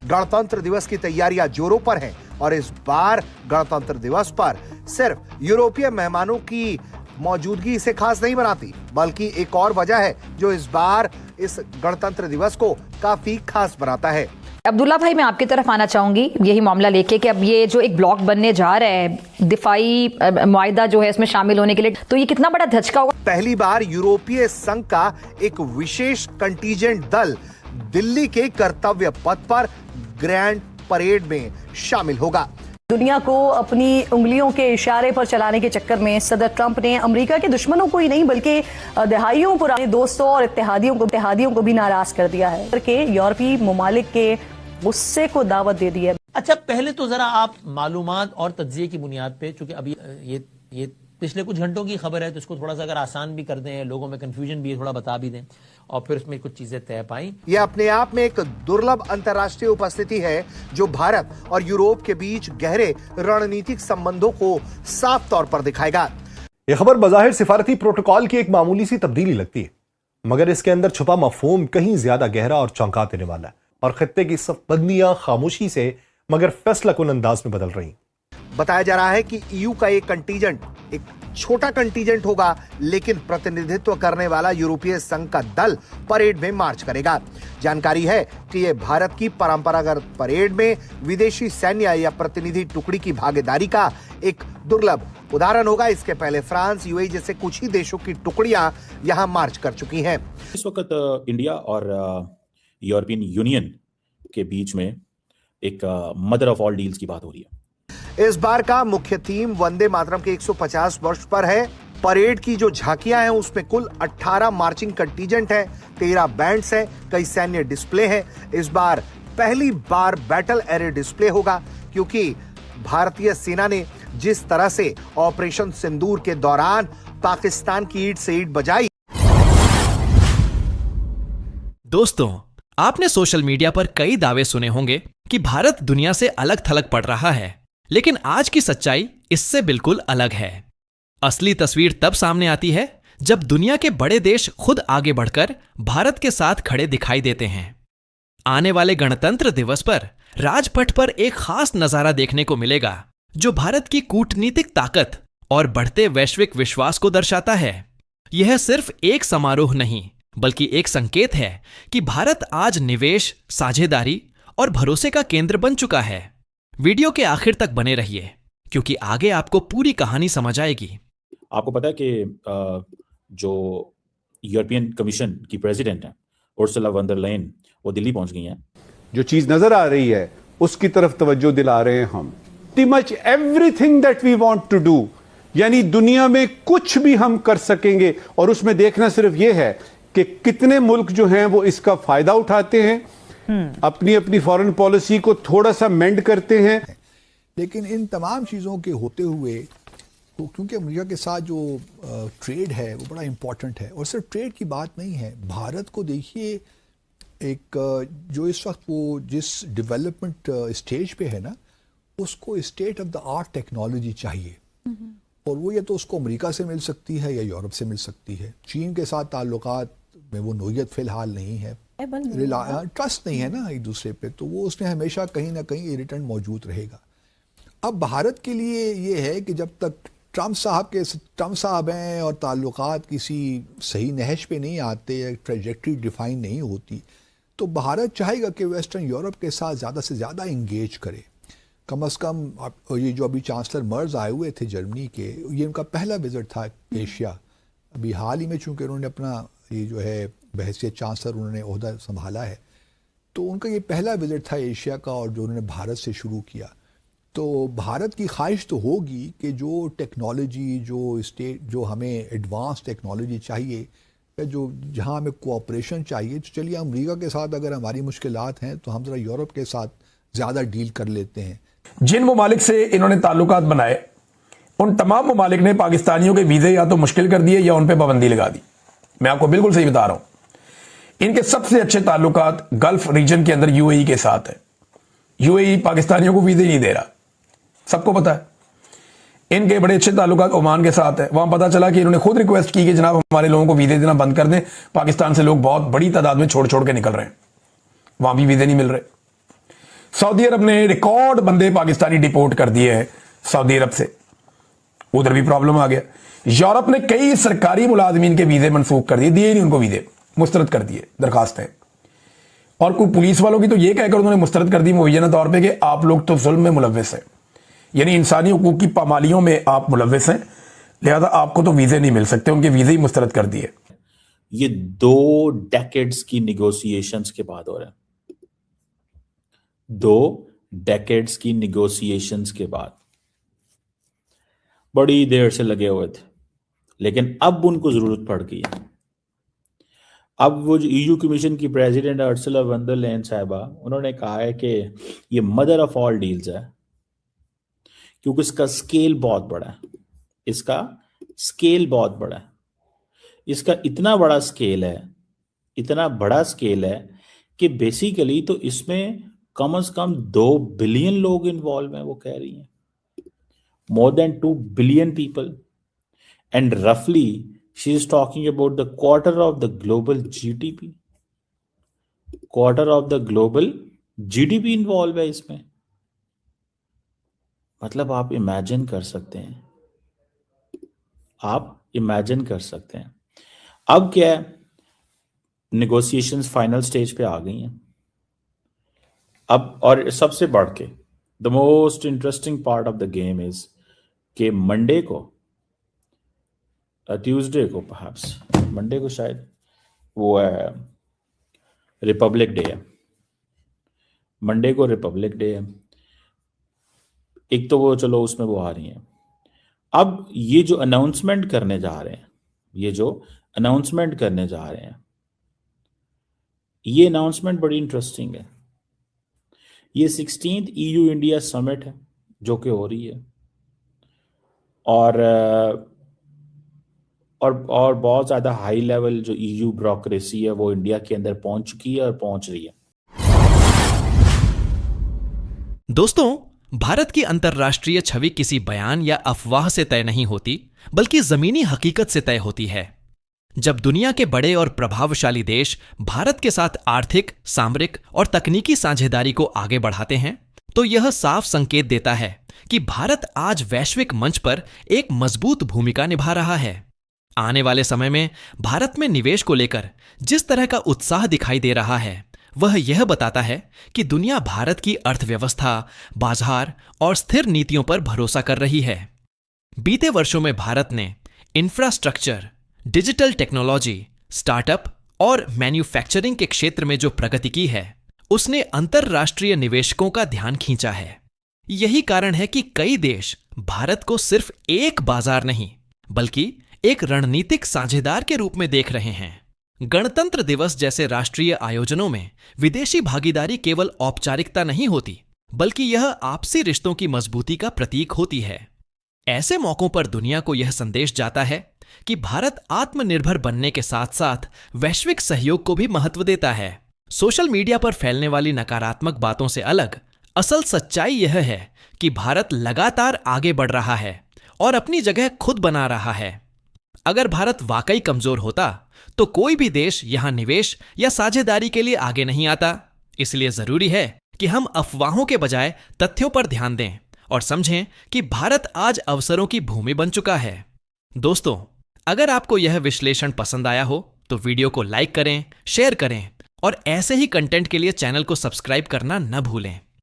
गणतंत्र दिवस की तैयारियां जोरों पर हैं और इस बार गणतंत्र दिवस पर सिर्फ यूरोपीय मेहमानों की मौजूदगी इसे खास नहीं बनाती, बल्कि एक और वजह है जो इस बार इस गणतंत्र दिवस को काफी खास बनाता है। अब्दुल्ला भाई, मैं आपकी तरफ आना चाहूंगी यही मामला लेके कि अब ये जो एक ब्लॉक बनने जा रहा है दिफाई मुआहिदा जो है इसमें शामिल होने के लिए, तो ये कितना बड़ा धचका होगा। पहली बार यूरोपीय संघ का एक विशेष कंटीजेंट दल दिल्ली के कर्तव्य पथ पर ग्रैंड परेड में शामिल होगा। दुनिया को अपनी उंगलियों के इशारे पर चलाने के चक्कर में सदर ट्रंप ने अमेरिका के दुश्मनों को ही नहीं बल्कि दहाइयों पुराने दोस्तों और इत्तेहादियों को भी नाराज कर दिया है करके यूरोपीय ममालिक के गुस्से को दावत दे दी है। अच्छा, पहले तो जरा आप मालूमात और तज्जिये की बुनियाद पे, चूंकि अभी ये पिछले कुछ घंटों की खबर है तो इसको थोड़ा सा अगर आसान भी कर दें, लोगों में कंफ्यूजन भी थोड़ा बता भी दें और फिर उसमें कुछ चीजें तय पाई। यह अपने आप में एक दुर्लभ अंतर्राष्ट्रीय उपस्थिति है जो भारत और यूरोप के बीच गहरे रणनीतिक संबंधों को साफ तौर पर दिखाएगा। यह खबर बज़ाहिर सिफारती प्रोटोकॉल की एक मामूली सी तब्दीली लगती है, मगर इसके अंदर छुपा मफहूम कहीं ज्यादा गहरा और चौंका देने वाला है और खित्ते की सफबंदियां खामोशी से मगर फैसला कुन अंदाज में बदल रही। बताया जा रहा है कि ईयू का एक कंटीजेंट एक छोटा कंटीजेंट होगा, लेकिन प्रतिनिधित्व करने वाला यूरोपीय संघ का दल परेड में मार्च करेगा। जानकारी है कि यह भारत की परंपरागत परेड में विदेशी सैन्य या प्रतिनिधि टुकड़ी की भागीदारी का एक दुर्लभ उदाहरण होगा। इसके पहले फ्रांस, यूएई जैसे कुछ ही देशों की टुकड़ियां यहां मार्च कर चुकी हैं। इस वक्त इंडिया और यूरोपियन यूनियन के बीच में एक मदर ऑफ ऑल डील्स की बात हो रही है। इस बार का मुख्य थीम वंदे मातरम के 150 वर्ष पर है। परेड की जो झांकियां हैं उसमें कुल 18 मार्चिंग कंटीजेंट है, 13 बैंड्स हैं, कई सैन्य डिस्प्ले हैं। इस बार पहली बार बैटल एरे डिस्प्ले होगा, क्योंकि भारतीय सेना ने जिस तरह से ऑपरेशन सिंदूर के दौरान पाकिस्तान की ईंट से ईंट बजाई। दोस्तों, आपने सोशल मीडिया पर कई दावे सुने होंगे कि भारत दुनिया से अलग थलग पड़ रहा है, लेकिन आज की सच्चाई इससे बिल्कुल अलग है। असली तस्वीर तब सामने आती है जब दुनिया के बड़े देश खुद आगे बढ़कर भारत के साथ खड़े दिखाई देते हैं। आने वाले गणतंत्र दिवस पर राजपथ पर एक खास नजारा देखने को मिलेगा जो भारत की कूटनीतिक ताकत और बढ़ते वैश्विक विश्वास को दर्शाता है। यह सिर्फ एक समारोह नहीं, बल्कि एक संकेत है कि भारत आज निवेश, साझेदारी और भरोसे का केंद्र बन चुका है। वीडियो के आखिर तक बने रहिए, क्योंकि आगे आपको पूरी कहानी समझ आएगी। आपको पता है कि जो यूरोपियन कमीशन की प्रेसिडेंट है उर्सुला वॉन डर लेयन, वो दिल्ली पहुंच गई हैं। जो चीज नजर आ रही है उसकी तरफ तवज्जो दिला रहे हैं हम। pretty much everything that we want to do, यानी दुनिया में कुछ भी हम कर सकेंगे, और उसमें देखना सिर्फ यह है कि कितने मुल्क जो हैं वो इसका फायदा उठाते हैं, अपनी अपनी फॉरेन पॉलिसी को थोड़ा सा मेंड करते हैं। लेकिन इन तमाम चीज़ों के होते हुए, क्योंकि अमेरिका के साथ जो ट्रेड है वो बड़ा इम्पोर्टेंट है, और सिर्फ ट्रेड की बात नहीं है। भारत को देखिए, एक जो इस वक्त वो जिस डेवलपमेंट स्टेज पे है ना, उसको state of the art technology चाहिए, और वो या तो उसको अमेरिका से मिल सकती है या यूरोप से मिल सकती है। चीन के साथ ताल्लुकात में वो नोयत फिलहाल नहीं है, ट्रस्ट नहीं है ना एक दूसरे पे, तो वो उसमें हमेशा कहीं ना कहीं इरिटेंट मौजूद रहेगा। अब भारत के लिए ये है कि जब तक ट्रंप साहब हैं और ताल्लुकात किसी सही नहज पे नहीं आते, या ट्रेजेक्ट्री डिफाइन नहीं होती, तो भारत चाहेगा कि वेस्टर्न यूरोप के साथ ज़्यादा से ज़्यादा इंगेज करे। कम से कम ये जो अभी चांसलर मर्ज आए हुए थे जर्मनी के, ये उनका पहला विजिट था एशिया। अभी हाल ही में चूँकि उन्होंने अपना ये जो है बहैसियत चांसलर उन्होंने ओहदा संभाला है, तो उनका ये पहला विजिट था एशिया का, और जो उन्होंने भारत से शुरू किया। तो भारत की ख्वाहिश तो होगी कि जो टेक्नोलॉजी, जो हमें एडवांस टेक्नोलॉजी चाहिए, या जो जहां हमें कोऑपरेशन चाहिए, तो चलिए अमेरिका के साथ अगर हमारी मुश्किलात हैं तो हम ज़रा यूरोप के साथ ज़्यादा डील कर लेते हैं। जिन ममालिक से इन्होंने ताल्लुकात बनाए, उन तमाम ममालिक ने पाकिस्तानियों के वीज़े या तो मुश्किल कर दिए या उन पर पाबंदी लगा दी। मैं आपको बिल्कुल सही बता रहा हूं। इनके सबसे अच्छे ताल्लुकात गल्फ रीजन के अंदर यूएई के साथ है। यूएई पाकिस्तानियों को वीज़े नहीं दे रहा, सबको पता है। इनके बड़े अच्छे ताल्लुकात ओमान के साथ है। वहां पता चला कि इन्होंने खुद रिक्वेस्ट की कि जनाब हमारे लोगों को वीज़े देना बंद कर दें, पाकिस्तान से लोग बहुत बड़ी तादाद में छोड़ छोड़ के निकल रहे हैं, वहां भी वीज़े नहीं मिल रहे। सऊदी अरब ने रिकॉर्ड बंदे पाकिस्तानी डिपोर्ट कर दिए हैं सऊदी अरब से, उधर भी प्रॉब्लम आ गया। यूरोप ने कई सरकारी मुलाजमीन के वीजे मनसूख कर दिए, दिए नहीं उनको वीजे, मुस्तरद कर दिए दरखास्तें। और कोई पुलिस वालों की तो यह कहकर उन्होंने मुस्तरद कर दी मुबैना तौर पे कि आप लोग तो जुल्म में मुलव्वस हैं, यानी इंसानी हुकूक की पामालियों में आप मुलव्वस हैं, लिहाजा आपको तो वीजे नहीं मिल सकते, उनके वीजे ही मुस्तरद कर दिए। ये 2 डेकेड्स की निगोशिएशंस के बाद हो रहा है, 2 डेकेड्स की निगोशिएशंस के बाद। बड़ी देर से लगे हुए थे, लेकिन अब उनको जरूरत पड़ गई है। अब वो जो ईयू कमीशन की प्रेसिडेंट अर्सुला वॉन डर लेयन साहिबा, उन्होंने कहा है कि ये मदर ऑफ ऑल डील्स है, क्योंकि इसका स्केल बहुत बड़ा है, इसका स्केल बहुत बड़ा है, इसका इतना बड़ा स्केल है, इतना बड़ा स्केल है कि बेसिकली तो इसमें कम से कम 2 बिलियन लोग इन्वॉल्व हैं, वो कह रही हैं, more than 2 billion people, and roughly she is talking about the quarter of the global GDP, quarter of the global GDP involved है इसमें। मतलब आप इमेजिन कर सकते हैं, आप इमेजिन कर सकते हैं। अब क्या है, नेगोशिएशंस फाइनल स्टेज पे आ गई हैं अब, और सबसे बढ़ के the most interesting part of the game is कि मंडे को, ट्यूसडे को, परहैप्स मंडे को शायद वो है रिपब्लिक डे है, मंडे को रिपब्लिक डे है, एक तो वो चलो उसमें वो आ रही हैं। अब ये जो अनाउंसमेंट करने जा रहे हैं, ये जो अनाउंसमेंट करने जा रहे हैं, ये अनाउंसमेंट बड़ी इंटरेस्टिंग है। ये 16th EU इंडिया समिट है जो कि हो रही है, और बहुत ज्यादा हाई लेवल जो EU ब्यूरोक्रेसी है वो इंडिया के अंदर पहुंच चुकी है और पहुंच रही है। दोस्तों, भारत की अंतर्राष्ट्रीय छवि किसी बयान या अफवाह से तय नहीं होती, बल्कि जमीनी हकीकत से तय होती है। जब दुनिया के बड़े और प्रभावशाली देश भारत के साथ आर्थिक, सामरिक और तकनीकी साझेदारी को आगे बढ़ाते हैं, तो यह साफ संकेत देता है कि भारत आज वैश्विक मंच पर एक मजबूत भूमिका निभा रहा है। आने वाले समय में भारत में निवेश को लेकर जिस तरह का उत्साह दिखाई दे रहा है, वह यह बताता है कि दुनिया भारत की अर्थव्यवस्था, बाजार और स्थिर नीतियों पर भरोसा कर रही है। बीते वर्षों में भारत ने इंफ्रास्ट्रक्चर, डिजिटल टेक्नोलॉजी, स्टार्टअप और मैन्युफैक्चरिंग के क्षेत्र में जो प्रगति की है, उसने अंतरराष्ट्रीय निवेशकों का ध्यान खींचा है। यही कारण है कि कई देश भारत को सिर्फ एक बाजार नहीं, बल्कि एक रणनीतिक साझेदार के रूप में देख रहे हैं। गणतंत्र दिवस जैसे राष्ट्रीय आयोजनों में विदेशी भागीदारी केवल औपचारिकता नहीं होती, बल्कि यह आपसी रिश्तों की मजबूती का प्रतीक होती है। ऐसे मौकों पर दुनिया को यह संदेश जाता है कि भारत आत्मनिर्भर बनने के साथ साथ वैश्विक सहयोग को भी महत्व देता है। सोशल मीडिया पर फैलने वाली नकारात्मक बातों से अलग असल सच्चाई यह है कि भारत लगातार आगे बढ़ रहा है और अपनी जगह खुद बना रहा है। अगर भारत वाकई कमजोर होता तो कोई भी देश यहां निवेश या साझेदारी के लिए आगे नहीं आता। इसलिए जरूरी है कि हम अफवाहों के बजाय तथ्यों पर ध्यान दें और समझें कि भारत आज अवसरों की भूमि बन चुका है। दोस्तों, अगर आपको यह विश्लेषण पसंद आया हो तो वीडियो को लाइक करें, शेयर करें और ऐसे ही कंटेंट के लिए चैनल को सब्सक्राइब करना न भूलें।